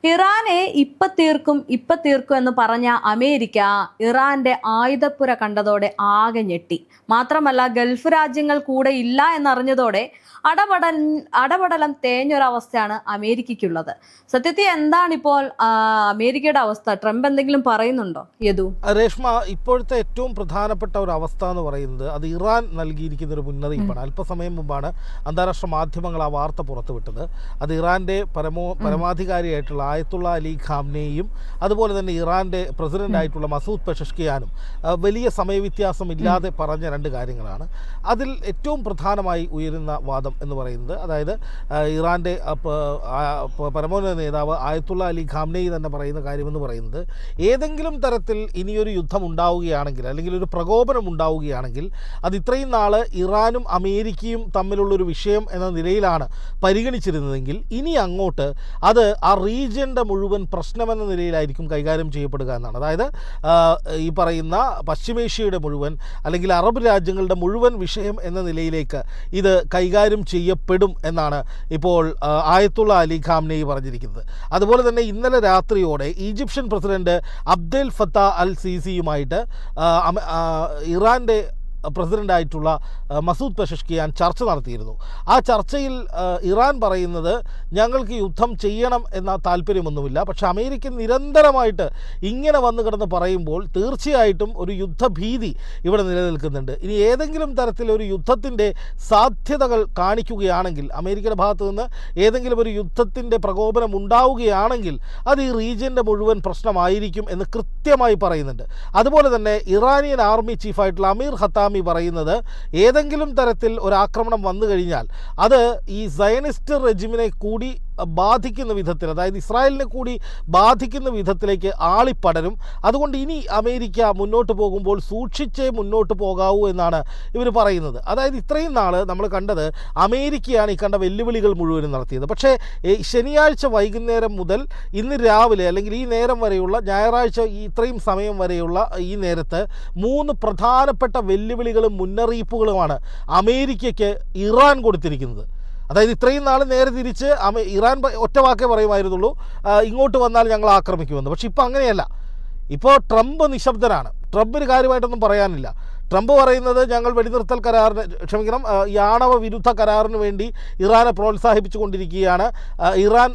ഇറാനെ ഇപ്പൊ തീർക്കും എന്ന് പറഞ്ഞ അമേരിക്ക ഇറാന്റെ ആയുധപ്പുര കണ്ടതോടെ ആകെ ഞെട്ടി. മാത്രമല്ല, ഗൾഫ് രാജ്യങ്ങൾ കൂടെ ഇല്ല എന്നറിഞ്ഞതോടെ അടപടലം തേഞ്ഞൊരവസ്ഥയാണ് അമേരിക്കയ്ക്കുള്ളത്. സത്യത്തിൽ എന്താണിപ്പോൾ അമേരിക്കയുടെ അവസ്ഥ? ട്രംപ് എന്തെങ്കിലും പറയുന്നുണ്ടോ യദു? രേഷ്മ, ഇപ്പോഴത്തെ ഏറ്റവും പ്രധാനപ്പെട്ട ഒരു അവസ്ഥ എന്ന് പറയുന്നത് അത് ഇറാൻ നൽകിയിരിക്കുന്ന ഒരു മുന്നറിയിപ്പാണ്. അല്പസമയം മുമ്പാണ് അന്താരാഷ്ട്ര മാധ്യമങ്ങൾ ആ വാർത്ത പുറത്തുവിട്ടത്. അത് ഇറാന്റെ പരമാധികാരിയായിട്ടുള്ള ആയത്തുള്ള അലി ഖാംനെയും അതുപോലെ തന്നെ ഇറാന്റെ പ്രസിഡന്റായിട്ടുള്ള മസൂദ് പെഷഷ്കിയാനും വലിയ സമയവ്യത്യാസം ഇല്ലാതെ പറഞ്ഞ രണ്ട് കാര്യങ്ങളാണ്. അതിൽ ഏറ്റവും പ്രധാനമായി ഉയരുന്ന വാദം എന്ന് പറയുന്നത്, അതായത് ഇറാന്റെ പരമോന്നത നേതാവ് ആയത്തുള്ള അലി ഖാംനെയി തന്നെ പറയുന്ന കാര്യമെന്ന് പറയുന്നത്, ഏതെങ്കിലും തരത്തിൽ ഇനിയൊരു യുദ്ധം ഉണ്ടാവുകയാണെങ്കിൽ അല്ലെങ്കിൽ ഒരു പ്രകോപനം ഉണ്ടാവുകയാണെങ്കിൽ അത് ഇത്രയും നാൾ ഇറാനും അമേരിക്കയും തമ്മിലുള്ളൊരു വിഷയം എന്ന നിലയിലാണ് പരിഗണിച്ചിരുന്നതെങ്കിൽ ഇനി അങ്ങോട്ട് അത് ആ റീജിയൻ്റെ മുഴുവൻ പ്രശ്നമെന്ന നിലയിലായിരിക്കും കൈകാര്യം ചെയ്യപ്പെടുക എന്നാണ്. അതായത് ഈ പറയുന്ന പശ്ചിമേഷ്യയുടെ മുഴുവൻ അല്ലെങ്കിൽ അറബ് രാജ്യങ്ങളുടെ മുഴുവൻ വിഷയം എന്ന നിലയിലേക്ക് ഇത് കൈകാര്യം ചെയ്യപ്പെടും എന്നാണ് ഇപ്പോൾ ആയത്തുള്ള അലി ഖാംനെയി പറഞ്ഞിരിക്കുന്നത്. അതുപോലെ തന്നെ ഇന്നലെ രാത്രിയോടെ Egyptian president Abdel Fattah al സീസിയുമായിട്ട് ഇറാൻ്റെ പ്രസിഡൻ്റായിട്ടുള്ള മസൂദ് പെഷഷ്കിയാൻ ചർച്ച നടത്തിയിരുന്നു. ആ ചർച്ചയിൽ ഇറാൻ പറയുന്നത്, ഞങ്ങൾക്ക് യുദ്ധം ചെയ്യണം എന്ന താല്പര്യമൊന്നുമില്ല, പക്ഷേ അമേരിക്ക നിരന്തരമായിട്ട് ഇങ്ങനെ വന്നു കിടന്ന് പറയുമ്പോൾ തീർച്ചയായിട്ടും ഒരു യുദ്ധഭീതി ഇവിടെ നിലനിൽക്കുന്നുണ്ട്. ഇനി ഏതെങ്കിലും തരത്തിലൊരു യുദ്ധത്തിൻ്റെ സാധ്യതകൾ കാണിക്കുകയാണെങ്കിൽ, അമേരിക്കയുടെ ഭാഗത്തു നിന്ന് ഏതെങ്കിലും ഒരു യുദ്ധത്തിൻ്റെ പ്രകോപനം ഉണ്ടാവുകയാണെങ്കിൽ അത് ഈ റീജിയൻ്റെ മുഴുവൻ പ്രശ്നമായിരിക്കും എന്ന് കൃത്യമായി പറയുന്നുണ്ട്. അതുപോലെ തന്നെ ഇറാനിയൻ ആർമി ചീഫായിട്ടുള്ള അമീർ ഖത്താമി പറയുന്നത്, ഏതെങ്കിലും തരത്തിൽ ഒരാക്രമണം വന്നു കഴിഞ്ഞാൽ അത് ഈ സയനിസ്റ്റ് റെജിമിനെ കൂടി ബാധിക്കുന്ന വിധത്തിൽ, അതായത് ഇസ്രായേലിനെ കൂടി ബാധിക്കുന്ന വിധത്തിലേക്ക് ആളിപ്പടരും. അതുകൊണ്ട് ഇനി അമേരിക്ക മുന്നോട്ട് പോകുമ്പോൾ സൂക്ഷിച്ചേ മുന്നോട്ട് പോകാവൂ എന്നാണ് ഇവർ പറയുന്നത്. അതായത് ഇത്രയും നാൾ നമ്മൾ കണ്ടത് അമേരിക്കയാണ് ഈ കണ്ട വെല്ലുവിളികൾ മുഴുവനും നടത്തിയത്. പക്ഷേ ശനിയാഴ്ച വൈകുന്നേരം മുതൽ ഇന്ന് രാവിലെ അല്ലെങ്കിൽ ഈ നേരം വരെയുള്ള ഞായറാഴ്ച ഇത്രയും സമയം വരെയുള്ള ഈ നേരത്ത് 3 പ്രധാനപ്പെട്ട വെല്ലുവിളികളും മുന്നറിയിപ്പുകളുമാണ് അമേരിക്കയ്ക്ക് ഇറാൻ കൊടുത്തിരിക്കുന്നത്. അതായത് ഇത്രയും നാൾ നേരെ തിരിച്ച് ഇറാൻ ഒറ്റ വാക്കേ പറയുമായിരുന്നുള്ളൂ, ഇങ്ങോട്ട് വന്നാൽ ഞങ്ങൾ ആക്രമിക്കുമെന്ന്. പക്ഷെ ഇപ്പോൾ അങ്ങനെയല്ല. ഇപ്പോൾ ട്രംപ് നിശബ്ദനാണ്. ട്രംപിന് കാര്യമായിട്ടൊന്നും പറയാനില്ല. ട്രംപ് പറയുന്നത്, ഞങ്ങൾ വെടിനിർത്തൽ കരാറിന് ഈ ആണവ വിരുദ്ധ കരാറിന് വേണ്ടി ഇറാനെ പ്രോത്സാഹിപ്പിച്ചു കൊണ്ടിരിക്കുകയാണ്. ഇറാൻ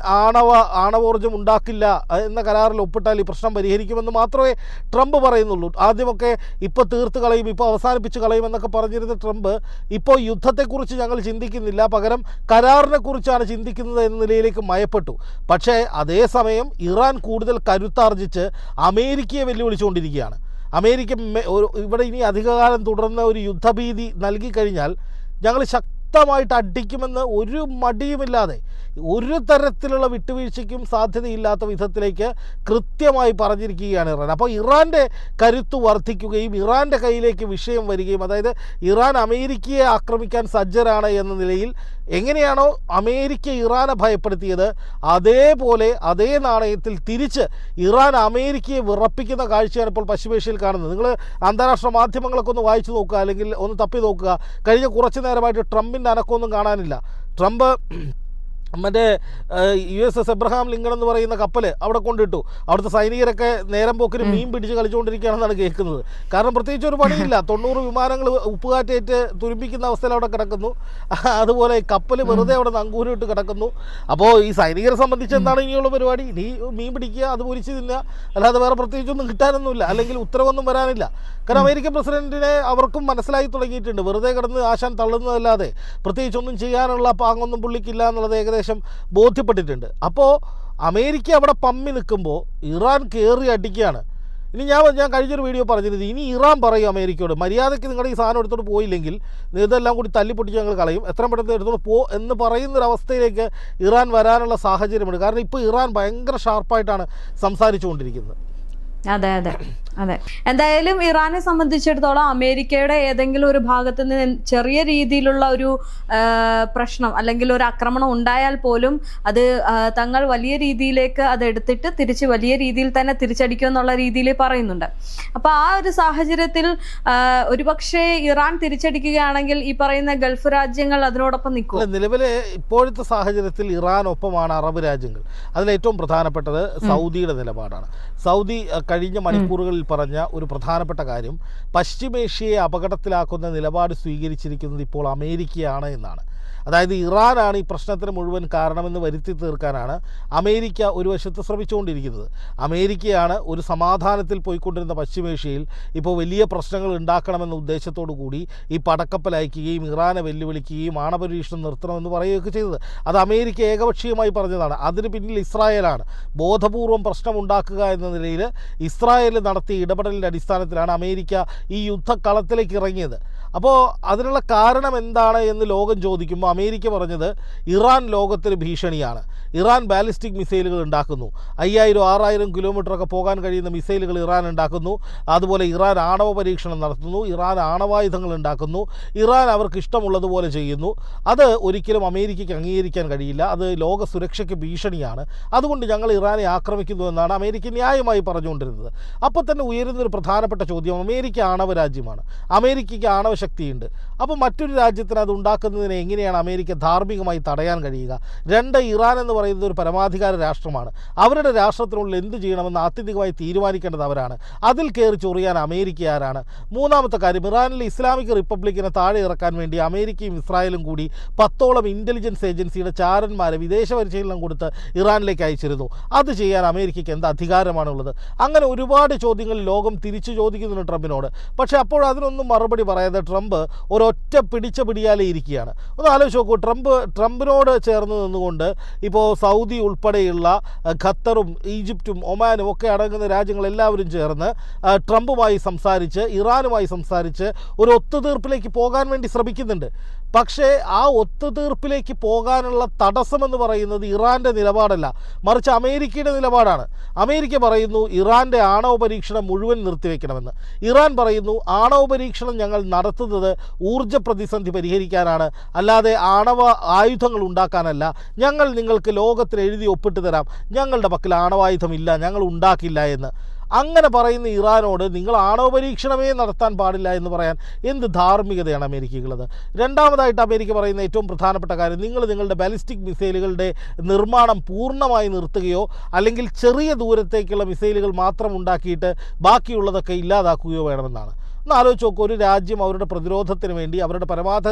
ആണവോർജ്ജം ഉണ്ടാക്കില്ല എന്ന കരാറിൽ ഒപ്പിട്ടാൽ ഈ പ്രശ്നം പരിഹരിക്കുമെന്ന് മാത്രമേ ട്രംപ് പറയുന്നുള്ളൂ. ആദ്യമൊക്കെ ഇപ്പോൾ തീർത്ത് കളയും, ഇപ്പോൾ അവസാനിപ്പിച്ച് കളയുമെന്നൊക്കെ പറഞ്ഞിരുന്ന ട്രംപ് ഇപ്പോൾ യുദ്ധത്തെക്കുറിച്ച് ഞങ്ങൾ ചിന്തിക്കുന്നില്ല, പകരം കരാറിനെക്കുറിച്ചാണ് ചിന്തിക്കുന്നത് എന്ന നിലയിലേക്ക് മയപ്പെട്ടു. പക്ഷേ അതേസമയം ഇറാൻ കൂടുതൽ കരുത്താർജിച്ച് അമേരിക്കയെ വെല്ലുവിളിച്ചുകൊണ്ടിരിക്കുകയാണ്. അമേരിക്ക ഇവിടെ ഇനി അധികകാലം തുടർന്ന ഒരു യുദ്ധഭീതി നൽകിക്കഴിഞ്ഞാൽ ഞങ്ങൾ ശക്തമായിട്ട് അടിക്കുമെന്ന് ഒരു മടിയുമില്ലാതെ, ഒരു തരത്തിലുള്ള വിട്ടുവീഴ്ചയ്ക്കും സാധ്യതയില്ലാത്ത വിധത്തിലേക്ക് കൃത്യമായി പറഞ്ഞിരിക്കുകയാണ് ഇറാൻ. അപ്പോൾ ഇറാൻ്റെ കരുത്ത് വർദ്ധിക്കുകയും ഇറാൻ്റെ കയ്യിലേക്ക് വിഷയം വരികയും, അതായത് ഇറാൻ അമേരിക്കയെ ആക്രമിക്കാൻ സജ്ജരാണ് എന്ന നിലയിൽ എങ്ങനെയാണോ അമേരിക്ക ഇറാനെ ഭയപ്പെടുത്തിയത് അതേപോലെ അതേ നാണയത്തിൽ തിരിച്ച് ഇറാൻ അമേരിക്കയെ വിറപ്പിക്കുന്ന കാഴ്ചയാണ് ഇപ്പോൾ പശ്ചിമേഷ്യയിൽ കാണുന്നത്. നിങ്ങൾ അന്താരാഷ്ട്ര മാധ്യമങ്ങളൊക്കെ ഒന്ന് വായിച്ചു നോക്കുക, അല്ലെങ്കിൽ ഒന്ന് തപ്പി നോക്കുക. കഴിഞ്ഞ കുറച്ച് നേരമായിട്ട് ട്രംപിൻ്റെ അനക്കമൊന്നും കാണാനില്ല. ട്രംപ് മറ്റേ USS എബ്രഹാം ലിങ്കൺ എന്ന് പറയുന്ന കപ്പൽ അവിടെ കൊണ്ടിട്ടു. അവിടുത്തെ സൈനികരൊക്കെ നേരം പോക്കിന് മീൻ പിടിച്ച് കളിച്ചുകൊണ്ടിരിക്കുകയാണെന്നാണ് കേൾക്കുന്നത്. കാരണം പ്രത്യേകിച്ച് ഒരു പണിയില്ല. 90 വിമാനങ്ങൾ ഉപ്പുകാറ്റേറ്റ് തുരുമ്പിക്കുന്ന അവസ്ഥയിൽ അവിടെ കിടക്കുന്നു. അതുപോലെ കപ്പൽ വെറുതെ അവിടെ നങ്കൂരിട്ട് കിടക്കുന്നു. അപ്പോൾ ഈ സൈനികരെ സംബന്ധിച്ച് എന്താണ് ഇനിയുള്ള പരിപാടി? ഇനി മീൻ പിടിക്കുക, അത് പൊരിച്ച് തിന്നുക, അല്ലാതെ വേറെ പ്രത്യേകിച്ചൊന്നും കിട്ടാനൊന്നുമില്ല, അല്ലെങ്കിൽ ഉത്തരവൊന്നും വരാനില്ല. കാരണം അമേരിക്കൻ പ്രസിഡന്റിനെ അവർക്കും മനസ്സിലായി തുടങ്ങിയിട്ടുണ്ട്. വെറുതെ കിടന്ന് ആശാൻ തള്ളുന്നതല്ലാതെ പ്രത്യേകിച്ചൊന്നും ചെയ്യാനുള്ള പാങ്ങൊന്നും പുള്ളിക്കില്ല എന്നുള്ളത് ഏകദേശം ബോധ്യപ്പെട്ടിട്ടുണ്ട്. അപ്പോൾ അമേരിക്ക അവിടെ പമ്മി നിൽക്കുമ്പോൾ ഇറാൻ കയറി അടിക്കുകയാണ്. ഇനി ഞാൻ കഴിഞ്ഞൊരു വീഡിയോ പറഞ്ഞിരുന്നത്, ഇനി ഇറാൻ പറയും അമേരിക്കയോട്, മര്യാദയ്ക്ക് നിങ്ങളുടെ ഈ സാധനം എടുത്തോട്ട് പോയില്ലെങ്കിൽ ഇതെല്ലാം കൂടി തല്ലിപ്പൊട്ടിച്ച് ഞങ്ങൾ കളയും, എത്രയും പെട്ടെന്ന് എടുത്തോട്ട് പോ എന്ന് പറയുന്നൊരവസ്ഥയിലേക്ക് ഇറാൻ വരാനുള്ള സാഹചര്യമുണ്ട്. കാരണം ഇപ്പോൾ ഇറാൻ ഭയങ്കര ഷാർപ്പായിട്ടാണ് സംസാരിച്ചുകൊണ്ടിരിക്കുന്നത്. അതെ അതെ അതെ. എന്തായാലും ഇറാനെ സംബന്ധിച്ചിടത്തോളം അമേരിക്കയുടെ ഏതെങ്കിലും ഒരു ഭാഗത്ത് നിന്ന് ചെറിയ രീതിയിലുള്ള ഒരു പ്രശ്നം അല്ലെങ്കിൽ ഒരു ആക്രമണം ഉണ്ടായാൽ പോലും അത് തങ്ങൾ വലിയ രീതിയിലേക്ക് അത് എടുത്തിട്ട് തിരിച്ച് വലിയ രീതിയിൽ തന്നെ തിരിച്ചടിക്കും എന്നുള്ള രീതിയിൽ പറയുന്നുണ്ട്. അപ്പൊ ആ ഒരു സാഹചര്യത്തിൽ ഒരുപക്ഷെ ഇറാൻ തിരിച്ചടിക്കുകയാണെങ്കിൽ ഈ പറയുന്ന ഗൾഫ് രാജ്യങ്ങൾ അതിനോടൊപ്പം നിൽക്കും. നിലവിലെ ഇപ്പോഴത്തെ സാഹചര്യത്തിൽ ഇറാനൊപ്പമാണ് അറബ് രാജ്യങ്ങൾ. അതിലേറ്റവും പ്രധാനപ്പെട്ടത് സൗദിയുടെ നിലപാടാണ്. സൗദി കഴിഞ്ഞ മണിക്കൂറുകളിൽ പറഞ്ഞ ഒരു പ്രധാനപ്പെട്ട കാര്യം, പശ്ചിമേഷ്യയെ അപകടത്തിലാക്കുന്ന നിലപാട് സ്വീകരിച്ചിരിക്കുന്നത് ഇപ്പോൾ അമേരിക്കയാണ് എന്നാണ്. അതായത് ഇറാനാണ് ഈ പ്രശ്നത്തിന് മുഴുവൻ കാരണമെന്ന് വരുത്തി തീർക്കാനാണ് അമേരിക്ക ഒരു വശത്ത് ശ്രമിച്ചുകൊണ്ടിരിക്കുന്നത്. അമേരിക്കയാണ് ഒരു സമാധാനത്തിൽ പോയിക്കൊണ്ടിരുന്ന പശ്ചിമേഷ്യയിൽ ഇപ്പോൾ വലിയ പ്രശ്നങ്ങൾ ഉണ്ടാക്കണമെന്ന ഉദ്ദേശത്തോടു കൂടി ഈ പടക്കപ്പൽ അയക്കുകയും ഇറാനെ വെല്ലുവിളിക്കുകയും ആണവപരീക്ഷണം നിർത്തണമെന്ന് പറയുകയൊക്കെ ചെയ്തത്. അത് അമേരിക്ക ഏകപക്ഷീയമായി പറഞ്ഞതാണ്. അതിന് പിന്നിൽ ഇസ്രായേലാണ്. ബോധപൂർവം പ്രശ്നമുണ്ടാക്കുക എന്ന നിലയിൽ ഇസ്രായേൽ നടത്തിയ ഇടപെടലിൻ്റെ അടിസ്ഥാനത്തിലാണ് അമേരിക്ക ഈ യുദ്ധക്കളത്തിലേക്ക് ഇറങ്ങിയത്. അപ്പോൾ അതിനുള്ള കാരണം എന്താണ് എന്ന് ലോകം ചോദിക്കുമ്പോൾ അമേരിക്ക പറഞ്ഞത് ഇറാൻ ലോകത്തിന് ഭീഷണിയാണ്. ഇറാൻ ബാലിസ്റ്റിക് മിസൈലുകൾ ഉണ്ടാക്കുന്നു. 5000-6000 കിലോമീറ്ററൊക്കെ പോകാൻ കഴിയുന്ന മിസൈലുകൾ ഇറാൻ ഉണ്ടാക്കുന്നു. അതുപോലെ ഇറാൻ ആണവ പരീക്ഷണം നടത്തുന്നു. ഇറാൻ ആണവായുധങ്ങൾ ഉണ്ടാക്കുന്നു. ഇറാൻ അവർക്ക് ഇഷ്ടമുള്ളതുപോലെ ചെയ്യുന്നു. അത് ഒരിക്കലും അമേരിക്കയ്ക്ക് അംഗീകരിക്കാൻ കഴിയില്ല. അത് ലോക സുരക്ഷയ്ക്ക് ഭീഷണിയാണ്. അതുകൊണ്ട് ഞങ്ങൾ ഇറാനെ ആക്രമിക്കുന്നു എന്നാണ് അമേരിക്ക ന്യായമായി പറഞ്ഞുകൊണ്ടിരുന്നത്. അപ്പോൾ തന്നെ ഉയരുന്നൊരു പ്രധാനപ്പെട്ട ചോദ്യം, അമേരിക്ക ആണവ രാജ്യമാണ്, അമേരിക്കയ്ക്ക് ആണവ ശക്തിയുണ്ട്. അപ്പോൾ മറ്റൊരു രാജ്യത്തിന് അത് ഉണ്ടാക്കുന്നതിനെ എങ്ങനെയാണ് അമേരിക്ക ധാർമ്മികമായി തടയാൻ കഴിയുക? ഇറാൻ എന്ന് പറയുന്നത് ഒരു പരമാധികാര രാഷ്ട്രമാണ്. അവരുടെ രാഷ്ട്രത്തിനുള്ളിൽ എന്ത് ചെയ്യണമെന്ന് ആത്യന്തികമായി തീരുമാനിക്കേണ്ടത് അവരാണ്. അതിൽ കയറി ചൊറിയാൻ അമേരിക്ക ആരാണ്? മൂന്നാമത്തെ കാര്യം, ഇറാനിലെ ഇസ്ലാമിക് റിപ്പബ്ലിക്കിനെ താഴെ ഇറക്കാൻ വേണ്ടി അമേരിക്കയും ഇസ്രായേലും കൂടി 10ഓളം ഇൻ്റലിജൻസ് ഏജൻസിയുടെ ചാരന്മാരെ വിദേശ പരിശീലനം കൊടുത്ത് ഇറാനിലേക്ക് അയച്ചിരുന്നു. അത് ചെയ്യാൻ അമേരിക്കയ്ക്ക് എന്ത് അധികാരമാണുള്ളത്? അങ്ങനെ ഒരുപാട് ചോദ്യങ്ങൾ ലോകം തിരിച്ചു ചോദിക്കുന്നുണ്ട് ട്രംപിനോട്. പക്ഷേ അപ്പോൾ അതിനൊന്നും മറുപടി പറയാതെ ട്രംപ് ഒരൊറ്റ പിടിച്ച പിടിയാലേ ഇരിക്കുകയാണ്. ഒന്ന് ആലോചിച്ച് നോക്കൂ, ട്രംപിനോട് ചേർന്ന് നിന്നുകൊണ്ട് ഇപ്പോൾ സൗദി ഉൾപ്പെടെയുള്ള ഖത്തറും ഈജിപ്തും ഒമാനും ഒക്കെ അടങ്ങുന്ന രാജ്യങ്ങളെല്ലാവരും ചേർന്ന് ട്രംപുമായി സംസാരിച്ച് ഇറാനുമായി സംസാരിച്ച് ഒരു ഒത്തുതീർപ്പിലേക്ക് പോകാൻ വേണ്ടി ശ്രമിക്കുന്നുണ്ട്. പക്ഷേ ആ ഒത്തുതീർപ്പിലേക്ക് പോകാനുള്ള തടസ്സമെന്ന് പറയുന്നത് ഇറാൻ്റെ നിലപാടല്ല, മറിച്ച് അമേരിക്കയുടെ നിലപാടാണ്. അമേരിക്ക പറയുന്നു ഇറാൻ്റെ ആണവ പരീക്ഷണം മുഴുവൻ നിർത്തിവെക്കണമെന്ന്. ഇറാൻ പറയുന്നു ആണവ പരീക്ഷണം ഞങ്ങൾ നടത്തുന്നത് ഊർജ്ജ പ്രതിസന്ധി പരിഹരിക്കാനാണ്, അല്ലാതെ ആണവ ആയുധങ്ങൾ ഉണ്ടാക്കാനല്ല. ഞങ്ങൾ നിങ്ങൾക്ക് ലോകത്തിന് എഴുതി ഒപ്പിട്ട് തരാം, ഞങ്ങളുടെ പക്കൽ ആണവായുധമില്ല, ഞങ്ങൾ ഉണ്ടാക്കില്ല എന്ന്. അങ്ങനെ പറയുന്ന ഇറാനോട് നിങ്ങൾ ആണവ പരീക്ഷണമേ നടത്താൻ പാടില്ല എന്ന് പറയാൻ എന്ത് ധാർമ്മികതയാണ് അമേരിക്കയുള്ളത്? രണ്ടാമതായിട്ട് അമേരിക്ക പറയുന്ന ഏറ്റവും പ്രധാനപ്പെട്ട കാര്യം, നിങ്ങൾ നിങ്ങളുടെ ബാലിസ്റ്റിക് മിസൈലുകളുടെ നിർമ്മാണം പൂർണ്ണമായി നിർത്തുകയോ അല്ലെങ്കിൽ ചെറിയ ദൂരത്തേക്കുള്ള മിസൈലുകൾ മാത്രം ഉണ്ടാക്കിയിട്ട് ബാക്കിയുള്ളതൊക്കെ ഇല്ലാതാക്കുകയോ വേണമെന്നാണ്. ഒന്ന് ആലോചിച്ച് നോക്കൂ, ഒരു രാജ്യം അവരുടെ പ്രതിരോധത്തിന് വേണ്ടി അവരുടെ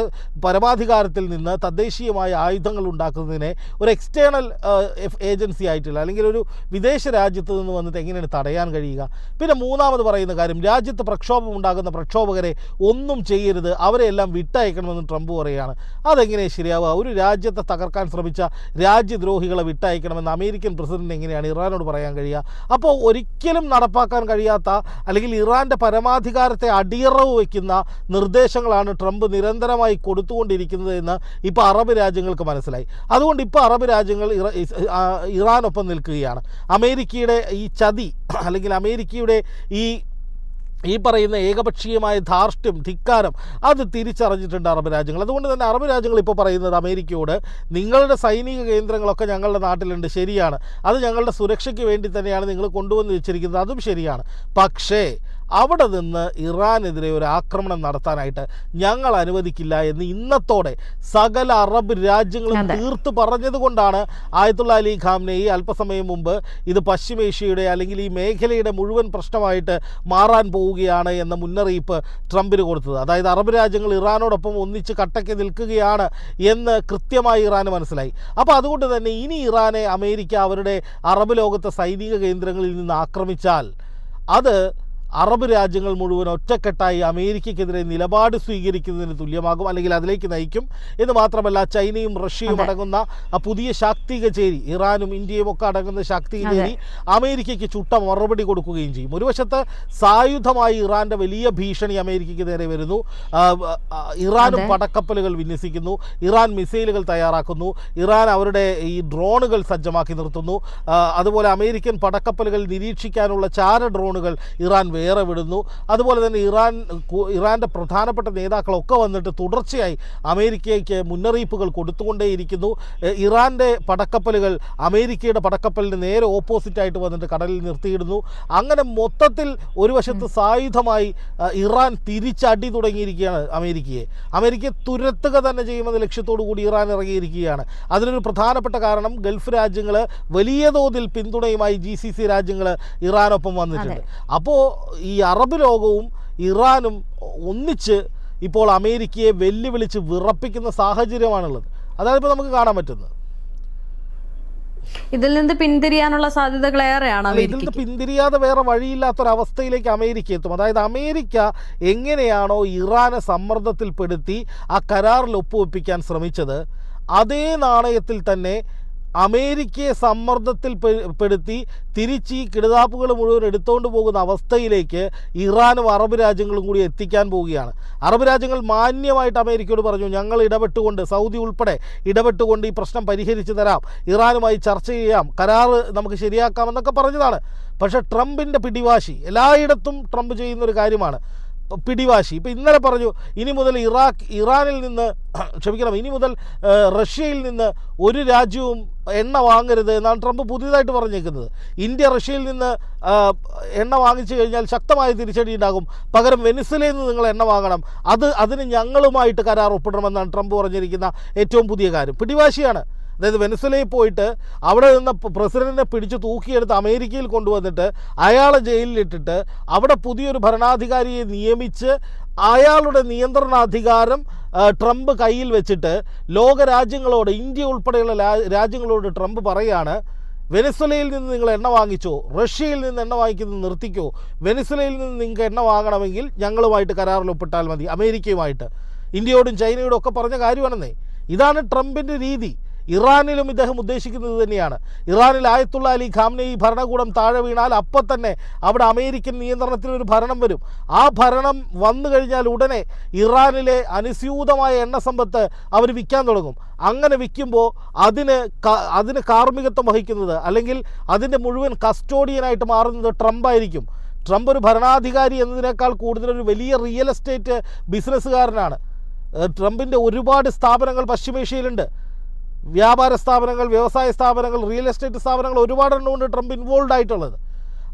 പരമാധികാരത്തിൽ നിന്ന് തദ്ദേശീയമായ ആയുധങ്ങൾ ഉണ്ടാക്കുന്നതിനെ ഒരു എക്സ്റ്റേണൽ ഏജൻസി ആയിട്ടുള്ള അല്ലെങ്കിൽ ഒരു വിദേശ രാജ്യത്ത് നിന്ന് വന്നിട്ട് എങ്ങനെയാണ് തടയാൻ കഴിയുക? പിന്നെ മൂന്നാമത് പറയുന്ന കാര്യം, രാജ്യത്ത് പ്രക്ഷോഭം ഉണ്ടാകുന്ന പ്രക്ഷോഭകരെ ഒന്നും ചെയ്യരുത്, അവരെല്ലാം വിട്ടയക്കണമെന്ന് ട്രംപ് പറയുകയാണ്. അതെങ്ങനെ ശരിയാവുക? ഒരു രാജ്യത്തെ തകർക്കാൻ ശ്രമിച്ച രാജ്യദ്രോഹികളെ വിട്ടയക്കണമെന്ന് അമേരിക്കൻ പ്രസിഡന്റ് എങ്ങനെയാണ് ഇറാനോട് പറയാൻ കഴിയുക? അപ്പോൾ ഒരിക്കലും നടപ്പാക്കാൻ കഴിയാത്ത അല്ലെങ്കിൽ ഇറാൻ്റെ പരമാധികാരത്തെ അടിയറവ് വയ്ക്കുന്ന നിർദ്ദേശങ്ങളാണ് ട്രംപ് നിരന്തരമായി കൊടുത്തുകൊണ്ടിരിക്കുന്നത് എന്ന് ഇപ്പോൾ അറബ് രാജ്യങ്ങൾക്ക് മനസ്സിലായി. അതുകൊണ്ട് ഇപ്പോൾ അറബ് രാജ്യങ്ങൾ ഇറാനൊപ്പം നിൽക്കുകയാണ്. അമേരിക്കയുടെ ഈ ചതി അല്ലെങ്കിൽ അമേരിക്കയുടെ ഈ പറയുന്ന ഏകപക്ഷീയമായ ധാർഷ്ട്യം, ധിക്കാരം അത് തിരിച്ചറിഞ്ഞിട്ടുണ്ട് അറബ് രാജ്യങ്ങൾ. അതുകൊണ്ട് തന്നെ അറബ് രാജ്യങ്ങൾ ഇപ്പോൾ പറയുന്നത് അമേരിക്കയോട്, നിങ്ങളുടെ സൈനിക കേന്ദ്രങ്ങളൊക്കെ ഞങ്ങളുടെ നാട്ടിലുണ്ട്, ശരിയാണ്, അത് ഞങ്ങളുടെ സുരക്ഷയ്ക്ക് വേണ്ടി തന്നെയാണ് നിങ്ങൾ കൊണ്ടുവന്ന് വെച്ചിരിക്കുന്നത്, അതും ശരിയാണ്. പക്ഷേ അവിടെ നിന്ന് ഇറാനെതിരെ ഒരു ആക്രമണം നടത്താനായിട്ട് ഞങ്ങൾ അനുവദിക്കില്ല എന്ന് ഇന്നത്തോടെ സകല അറബ് രാജ്യങ്ങളും തീർത്ത് പറഞ്ഞതുകൊണ്ടാണ് ആയത്തുള്ള അലി ഖാംനെയി അല്പസമയം മുമ്പ് ഇത് പശ്ചിമേഷ്യയുടെ അല്ലെങ്കിൽ ഈ മേഖലയുടെ മുഴുവൻ പ്രശ്നമായിട്ട് മാറാൻ പോവുകയാണ് എന്ന മുന്നറിയിപ്പ് ട്രംപിന് കൊടുത്തത്. അതായത് അറബ് രാജ്യങ്ങൾ ഇറാനോടൊപ്പം ഒന്നിച്ച് കട്ടയ്ക്ക് നിൽക്കുകയാണ് എന്ന് കൃത്യമായി ഇറാന് മനസ്സിലായി. അപ്പോൾ അതുകൊണ്ട് തന്നെ ഇനി ഇറാനെ അമേരിക്ക അവരുടെ അറബ് ലോകത്തെ സൈനിക കേന്ദ്രങ്ങളിൽ നിന്ന് ആക്രമിച്ചാൽ അത് അറബ് രാജ്യങ്ങൾ മുഴുവൻ ഒറ്റക്കെട്ടായി അമേരിക്കയ്ക്കെതിരെ നിലപാട് സ്വീകരിക്കുന്നതിന് തുല്യമാകും, അല്ലെങ്കിൽ അതിലേക്ക് നയിക്കും എന്ന് മാത്രമല്ല ചൈനയും റഷ്യയും അടങ്ങുന്ന ആ പുതിയ ശാക്തിക ചേരി, ഇറാനും ഇന്ത്യയും ഒക്കെ അടങ്ങുന്ന ശാക്തിക ചേരി അമേരിക്കയ്ക്ക് ചുട്ട മറുപടി കൊടുക്കുകയും ചെയ്യും. ഒരു വശത്ത് സായുധമായി ഇറാന്റെ വലിയ ഭീഷണി അമേരിക്കയ്ക്ക് നേരെ വരുന്നു. ഇറാനും പടക്കപ്പലുകൾ വിന്യസിക്കുന്നു, ഇറാൻ മിസൈലുകൾ തയ്യാറാക്കുന്നു, ഇറാൻ അവരുടെ ഈ ഡ്രോണുകൾ സജ്ജമാക്കി നിർത്തുന്നു. അതുപോലെ അമേരിക്കൻ പടക്കപ്പലുകൾ നിരീക്ഷിക്കാനുള്ള ചാര ഡ്രോണുകൾ ഇറാൻ വേറെ വിടുന്നു. അതുപോലെ തന്നെ ഇറാൻ്റെ പ്രധാനപ്പെട്ട നേതാക്കളൊക്കെ വന്നിട്ട് തുടർച്ചയായി അമേരിക്കയ്ക്ക് മുന്നറിയിപ്പുകൾ കൊടുത്തുകൊണ്ടേയിരിക്കുന്നു. ഇറാൻ്റെ പടക്കപ്പലുകൾ അമേരിക്കയുടെ പടക്കപ്പലിന് നേരെ ഓപ്പോസിറ്റായിട്ട് വന്നിട്ട് കടലിൽ നിർത്തിയിടുന്നു. അങ്ങനെ മൊത്തത്തിൽ ഒരു വശത്ത് സായുധമായി ഇറാൻ തിരിച്ചടി തുടങ്ങിയിരിക്കുകയാണ് അമേരിക്കയെ തുരത്തുക തന്നെ ചെയ്യുമെന്ന ലക്ഷ്യത്തോടു കൂടി ഇറാൻ ഇറങ്ങിയിരിക്കുകയാണ്. അതിനൊരു പ്രധാനപ്പെട്ട കാരണം ഗൾഫ് രാജ്യങ്ങൾ വലിയ തോതിൽ പിന്തുണയുമായി GCC രാജ്യങ്ങൾ ഇറാനൊപ്പം വന്നിട്ടുണ്ട്. അപ്പോൾ ഈ അറബ് ലോകവും ഇറാനും ഒന്നിച്ച് ഇപ്പോൾ അമേരിക്കയെ വെല്ലുവിളിച്ച് വിറപ്പിക്കുന്ന സാഹചര്യമാണുള്ളത്. അതാണ് ഇപ്പോൾ നമുക്ക് കാണാൻ പറ്റുന്നത്. ഇതിൽ നിന്ന് പിന്തിരിയാനുള്ള സാധ്യതകൾ ഏറെയാണ്. ഇതിൽ നിന്ന് പിന്തിരിയാതെ വേറെ വഴിയില്ലാത്തൊരവസ്ഥയിലേക്ക് അമേരിക്ക എത്തും. അതായത് അമേരിക്ക എങ്ങനെയാണോ ഇറാനെ സമ്മർദ്ദത്തിൽപ്പെടുത്തി ആ കരാറിൽ ഒപ്പുവെപ്പിക്കാൻ ശ്രമിച്ചത്, അതേ നാണയത്തിൽ തന്നെ അമേരിക്കയെ സമ്മർദ്ദത്തിൽപ്പെടുത്തി തിരിച്ച് ഈ കിടതാപ്പുകൾ മുഴുവൻ എടുത്തുകൊണ്ട് പോകുന്ന അവസ്ഥയിലേക്ക് ഇറാനും അറബ് രാജ്യങ്ങളും കൂടി എത്തിക്കാൻ പോവുകയാണ്. അറബ് രാജ്യങ്ങൾ മാന്യമായിട്ട് അമേരിക്കയോട് പറഞ്ഞു, ഞങ്ങൾ ഇടപെട്ടുകൊണ്ട്, സൗദി ഉൾപ്പെടെ ഇടപെട്ടുകൊണ്ട് ഈ പ്രശ്നം പരിഹരിച്ചു തരാം, ഇറാനുമായി ചർച്ച ചെയ്യാം, കരാർ നമുക്ക് ശരിയാക്കാമെന്നൊക്കെ പറഞ്ഞതാണ്. പക്ഷേ ട്രംപിൻ്റെ പിടിവാശി, എല്ലായിടത്തും ട്രംപ് ചെയ്യുന്നൊരു കാര്യമാണ് പിടിവാശി. ഇപ്പോൾ ഇന്നലെ പറഞ്ഞു ഇനി മുതൽ ഇനി മുതൽ റഷ്യയിൽ നിന്ന് ഒരു രാജ്യവും എണ്ണ വാങ്ങരുത് എന്നാണ് ട്രംപ് പുതിയതായിട്ട് പറഞ്ഞേക്കുന്നത്. ഇന്ത്യ റഷ്യയിൽ നിന്ന് എണ്ണ വാങ്ങിച്ചു കഴിഞ്ഞാൽ ശക്തമായ തിരിച്ചടി ഉണ്ടാകും, പകരം വെനിസ്വലയിൽ നിന്ന് നിങ്ങൾ എണ്ണ വാങ്ങണം, അതിന് ഞങ്ങളുമായിട്ട് കരാർ ഒപ്പിടണമെന്നാണ് ട്രംപ് പറഞ്ഞിരിക്കുന്ന ഏറ്റവും പുതിയ കാര്യം. പിടിവാശിയാണ്. അതായത് വെനിസ്വലയിൽ പോയിട്ട് അവിടെ നിന്ന് പ്രസിഡന്റിനെ പിടിച്ച് തൂക്കിയെടുത്ത് അമേരിക്കയിൽ കൊണ്ടുവന്നിട്ട് അയാളെ ജയിലിലിട്ടിട്ട് അവിടെ പുതിയൊരു ഭരണാധികാരിയെ നിയമിച്ച് അയാളുടെ നിയന്ത്രണാധികാരം ട്രംപ് കയ്യിൽ വെച്ചിട്ട് ലോകരാജ്യങ്ങളോട്, ഇന്ത്യ ഉൾപ്പെടെയുള്ള രാജ്യങ്ങളോട് ട്രംപ് പറയാണ്, വെനിസ്വലയിൽ നിന്ന് നിങ്ങൾ എണ്ണ വാങ്ങിച്ചോ, റഷ്യയിൽ നിന്ന് എണ്ണ വാങ്ങിക്കുന്നത് നിർത്തിക്കോ, വെനിസ്വലയിൽ നിന്ന് നിങ്ങൾക്ക് എണ്ണ വാങ്ങണമെങ്കിൽ ഞങ്ങളുമായിട്ട് കരാറിൽ ഒപ്പിട്ടാൽ മതി, അമേരിക്കയുമായിട്ട്. ഇന്ത്യയോടും ചൈനയോടും ഒക്കെ പറഞ്ഞ കാര്യമാണെന്നേ. ഇതാണ് ട്രംപിൻ്റെ രീതി. ഇറാനിലും ഇദ്ദേഹം ഉദ്ദേശിക്കുന്നത് തന്നെയാണ്. ഇറാനിൽ ആയത്തുള്ള അലി ഖാംനെയി ഭരണകൂടം താഴെ വീണാൽ അപ്പം തന്നെ അവിടെ അമേരിക്കൻ നിയന്ത്രണത്തിലൊരു ഭരണം വരും. ആ ഭരണം വന്നു കഴിഞ്ഞാൽ ഉടനെ ഇറാനിലെ അനുസ്യൂതമായ എണ്ണ സമ്പത്ത് അവർ വിൽക്കാൻ തുടങ്ങും. അങ്ങനെ വിൽക്കുമ്പോൾ അതിന് കാർമ്മികത്വം വഹിക്കുന്നത്, അല്ലെങ്കിൽ അതിൻ്റെ മുഴുവൻ കസ്റ്റോഡിയനായിട്ട് മാറുന്നത് ട്രംപായിരിക്കും. ട്രംപ് ഒരു ഭരണാധികാരി എന്നതിനേക്കാൾ കൂടുതലൊരു വലിയ റിയൽ എസ്റ്റേറ്റ് ബിസിനസ്സുകാരനാണ്. ട്രംപിൻ്റെ ഒരുപാട് സ്ഥാപനങ്ങൾ പശ്ചിമേഷ്യയിലുണ്ട്. വ്യാപാര സ്ഥാപനങ്ങൾ, വ്യവസായ സ്ഥാപനങ്ങൾ, റിയൽ എസ്റ്റേറ്റ് സ്ഥാപനങ്ങൾ ഒരുപാടെണ്ണമുണ്ട് ട്രംപ് ഇൻവോൾവ് ആയിട്ടുള്ളത്.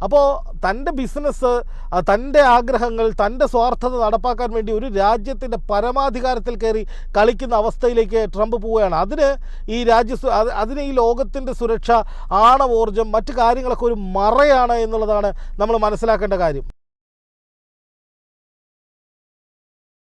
അപ്പോൾ തൻ്റെ ബിസിനസ്, തൻ്റെ ആഗ്രഹങ്ങൾ, തൻ്റെ സ്വാർത്ഥത നടപ്പാക്കാൻ വേണ്ടി ഒരു രാജ്യത്തിൻ്റെ പരമാധികാരത്തിൽ കയറി കളിക്കുന്ന അവസ്ഥയിലേക്ക് ട്രംപ് പോവുകയാണ്. അതിന് ഈ ലോകത്തിൻ്റെ സുരക്ഷ, ആണവോർജ്ജം, മറ്റു കാര്യങ്ങളൊക്കെ ഒരു മറയാണ് എന്നുള്ളതാണ് നമ്മൾ മനസ്സിലാക്കേണ്ട കാര്യം.